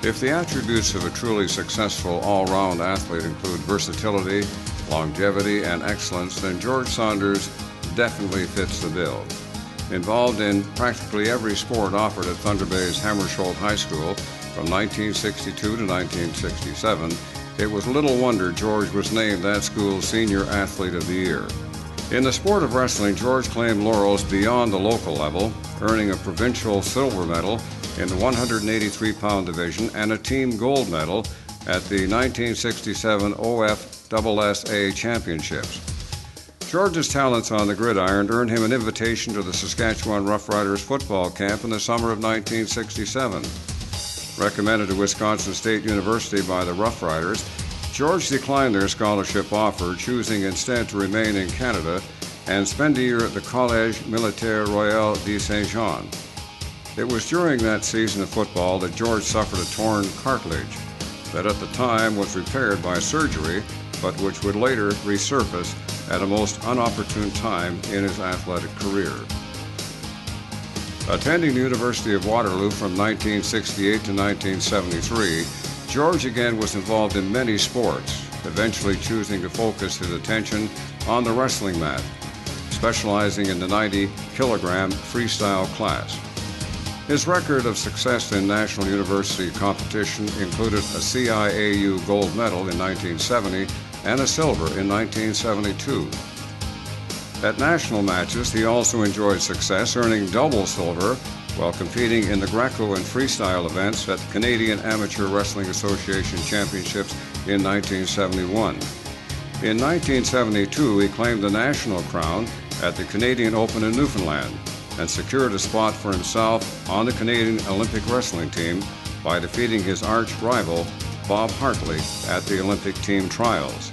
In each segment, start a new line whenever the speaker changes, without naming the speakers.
If the attributes of a truly successful all-round athlete include versatility, longevity, and excellence, then George Saunders definitely fits the bill. Involved in practically every sport offered at Thunder Bay's Hammersholt High School from 1962 to 1967, it was little wonder George was named that school's Senior Athlete of the Year. In the sport of wrestling, George claimed laurels beyond the local level, earning a provincial silver medal in the 183-pound division and a team gold medal at the 1967 OFSSA Championships. George's talents on the gridiron earned him an invitation to the Saskatchewan Roughriders football camp in the summer of 1967. Recommended to Wisconsin State University by the Roughriders, George declined their scholarship offer, choosing instead to remain in Canada and spend a year at the Collège Militaire Royal de Saint-Jean. It was during that season of football that George suffered a torn cartilage that at the time was repaired by surgery, but which would later resurface at a most unopportune time in his athletic career. Attending the University of Waterloo from 1968 to 1973, George again was involved in many sports, eventually choosing to focus his attention on the wrestling mat, specializing in the 90-kilogram freestyle class. His record of success in national university competition included a CIAU gold medal in 1970 and a silver in 1972. At national matches, he also enjoyed success, earning double silver while competing in the Greco and freestyle events at the Canadian Amateur Wrestling Association Championships in 1971. In 1972, he claimed the national crown at the Canadian Open in Newfoundland and secured a spot for himself on the Canadian Olympic wrestling team by defeating his arch rival, Bob Hartley, at the Olympic team trials.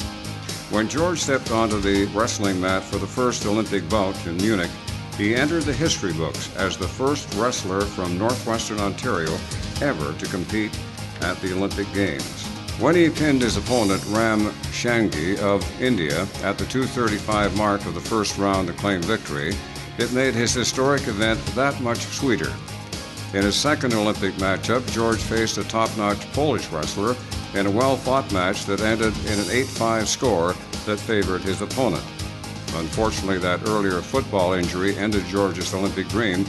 When George stepped onto the wrestling mat for the first Olympic bout in Munich, he entered the history books as the first wrestler from Northwestern Ontario ever to compete at the Olympic Games. When he pinned his opponent Ram Shangi of India at the 2:35 mark of the first round to claim victory, it made his historic event that much sweeter. In his second Olympic matchup, George faced a top-notch Polish wrestler in a well-fought match that ended in an 8-5 score that favored his opponent. Unfortunately, that earlier football injury ended George's Olympic dream,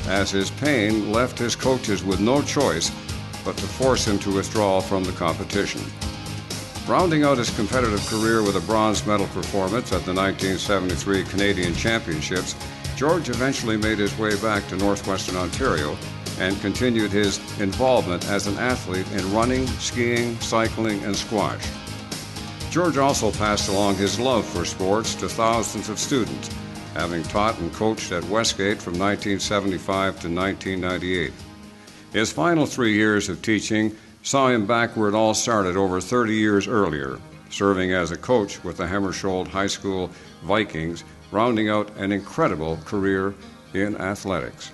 as his pain left his coaches with no choice but to force him to withdraw from the competition. Rounding out his competitive career with a bronze medal performance at the 1973 Canadian Championships, George eventually made his way back to Northwestern Ontario and continued his involvement as an athlete in running, skiing, cycling, and squash. George also passed along his love for sports to thousands of students, having taught and coached at Westgate from 1975 to 1998. His final 3 years of teaching saw him back where it all started over 30 years earlier, serving as a coach with the Hammersholt High School Vikings, rounding out an incredible career in athletics.